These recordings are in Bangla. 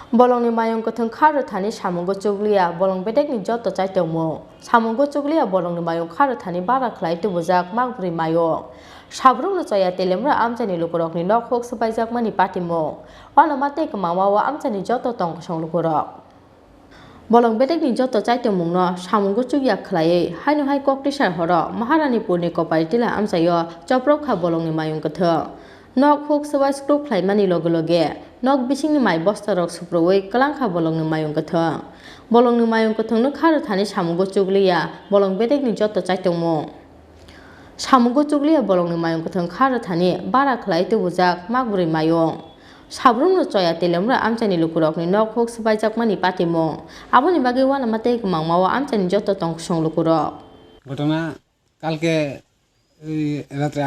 Bolongni mayong kothong kharo thani samungo chuglia bolong bedekni joto chaitongmo samungo chuglia bolongni mayong kharo thani bara khlai tubujak magbri mayong sabrungno chaya telemra amchani lukurokni nokhok supaijak mani patimo onamate kamawa amchani joto tong songlukurok bolong bedekni joto chaitongmungno samungo chugya khlai haino hai koktisar horo maharanipurni kopaitila amchayo choprokha bolongni mayong kothong nok huk sabai skruk khlai mani loge nok bisingni mai bostarok suproi kalangkha bolongni mayong kothong bolongni mayong kothong no kharo thani samungo chuglia bolong bedekni joto chaitongmo samungo chuglia bolongni mayong kothong kharo thani bara khlai tubujak magbri mayong sabrungno choya telemra amchani lukurokni nok huk sabaijak mani patimo aboni bage wana matei mangmawa amchani joto tong song lukurok ঘটনা কালকে রাত্রে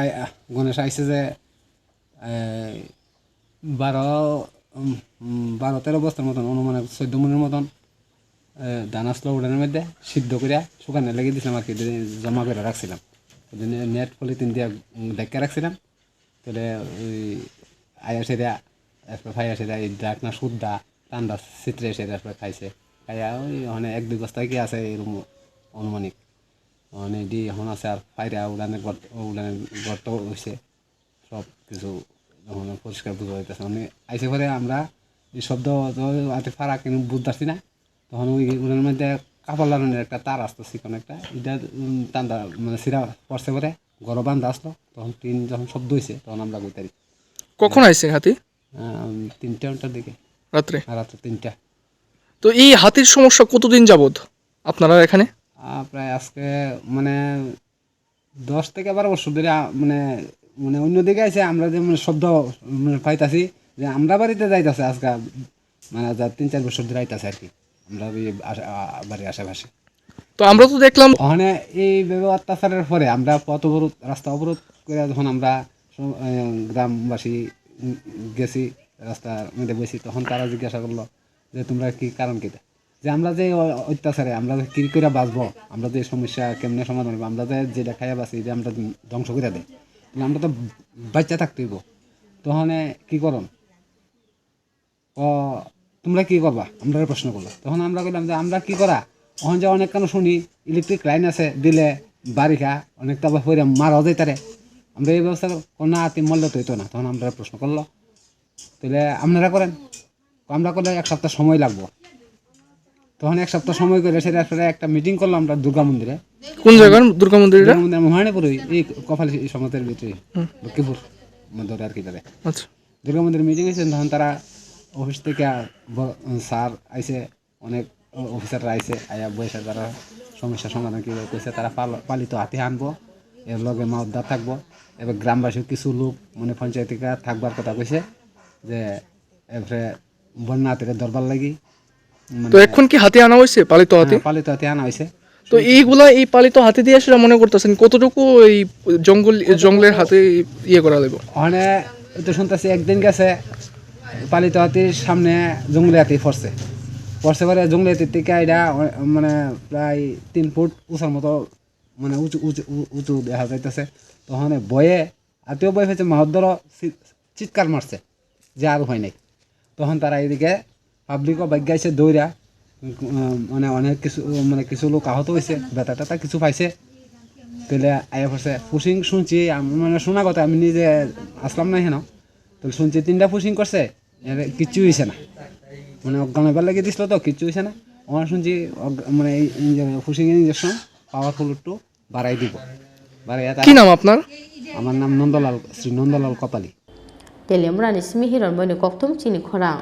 গণেশ আইসে যে 12-13 বস্তার মতন অনুমানে 14 মনের মতন ধান আসলো উড়ানের মধ্যে সিদ্ধ করে শুকানে লেগে দিয়েছিলাম আর কি জমা করে রাখছিলাম নেট পলিথিন দিয়ে ঢেকে রাখছিলাম তাহলে ওই আয়া সেরা এরপর খাইয়া সেরা এই ডাকনা সুদ্ধা ঠান্ডা চিত্রে সেরা এরপর খাইছে খাইয়া ওই ওখানে 1-2 বস্তা কি আছে এরকম অনুমানিক মানে ডি এখন আছে আর ফাইরা উড়ানের গর্ত হয়েছে সব কিছু যখন পরিষ্কার বুঝা যাইতেছে মানে আইসে পরে আমরা এই শব্দ আতে ফারা কিন্তু বুঝতে পারছি না তখন ওই উড়ানের মধ্যে কাপড় লাগানোর একটা তার আসতো চিকন একটা এটা টান্দা মানে সিরা পড়ছে পরে গরম বান্ধা আসলো তখন টিন যখন শব্দ হয়েছে তখন আমরা বুঝতে কখন আইছে হাতি 3টার দিকে রাত্রে 3টা তো এই হাতির সমস্যা কতদিন যাবত আপনারা এখানে প্রায় আজকে মানে 10 থেকে 12 বছর ধরে মানে মানে অন্যদিকে আছে আমরা যে মানে শব্দ মানে পাইতাছি যে আমরা বাড়িতে যাইতাছে আজকে মানে 3-4 বছর ধরে আইতাছে আর কি আমরা বাড়ির আশেপাশে তো আমরা তো দেখলাম ওখানে এই অত্যাচারের পরে আমরা পথ অবরোধ রাস্তা অবরোধ করে যখন আমরা গ্রামবাসী গেছি রাস্তার মধ্যে বসি তখন তারা জিজ্ঞাসা করলো যে তোমরা কি কারণ কি যে আমরা যে অত্যাচারে আমরা কি করে বাঁচবো আমরা যে সমস্যা কেমনে সমাধান করবো আমরা যেটা খাইয়া বাঁচি যে আমরা ধ্বংস করে দেয় আমরা তো বাচ্চা থাকতে হইব তখন কি করন তোমরা কি করবা আমরা প্রশ্ন করলো তখন আমরা কইলাম যে আমরা কি করা ওখানে যে অনেক কেন শুনি ইলেকট্রিক লাইন আছে দিলে বারিখা অনেকটা পরে মারাও যাইতারে আমরা এই ব্যবস্থা না আতি মূল্য তো হইতো না তখন আমরা প্রশ্ন করলো তাহলে আপনারা করেন আমরা করলে 1 সপ্তাহ সময় লাগবো তখন 1 সপ্তাহ সময় করে সেটা একটা মিটিং করলাম আমরা দুর্গা মন্দিরে কোন জায়গার দুর্গা মন্দিরটা মহারানীপুর এই কপাল সমাজের ভিতরে লক্ষ্মীপুর মধ্যে আর কি তাদের আচ্ছা দুর্গা মন্দিরে মিটিং হয়েছে তখন তারা অফিস থেকে স্যার আইসে অনেক অফিসাররা আইসে আয়া বসে তারা সমস্যা সমাধান কীভাবে কইছে তারা পালিত হাতি আনবো এর লগে মাউদ্দার থাকবো এবার গ্রামবাসীর কিছু লোক মানে পঞ্চায়েতিকা থাকবার কথা কইছে যে এরপরে বন্যা হাতিরে দরবার লাগি তো এখন কি হাতি আনা হয়েছে পালিত হাতি আনা হয়েছে তো এইগুলা এই পালিত হাতি দিয়ে সেটা মনে করতেছেন কতটুকু এই জঙ্গলের হাতে ইয়ে করা লাগবে ওখানে তো শুনতেছি একদিন গেছে পালিত হাতির সামনে জঙ্গলি হাতি পড়ছে পরে জঙ্গলি হাতির থেকে এটা মানে প্রায় 3 ফুট উঁচার মতো মানে উঁচু দেখা যাইতেছে তখন বয়ে হাতিও বয়ে ফেলছে মাহদ্দর চিৎকার মারছে যে আর হয় নাই তখন তারা এইদিকে পাবলিকও বাগ্যাইছে দৌড়া মানে অনেক কিছু লোক আহত হয়েছে ব্যথা ট্যাথা কিছু পাইছে তাহলে আয়া পড়ছে পুশিং শুনছি মানে শোনা কথা আমি নিজে আসলাম না হেন তাহলে শুনছি 3টা পুশিং করছে কিচ্ছু হয়েছে না মানে অজ্ঞান হবার লাগিয়ে দিছিল তো কিচ্ছু হয়েছে না আমার শুনছি মানে এই পুশিং ইঞ্জেকশন পাওয়ারফুল একটু বাড়াই দিব কি নাম আপনার আমার নাম শ্রী নন্দলাল কপালি telemra ni simi hiron boni koktum chini khorang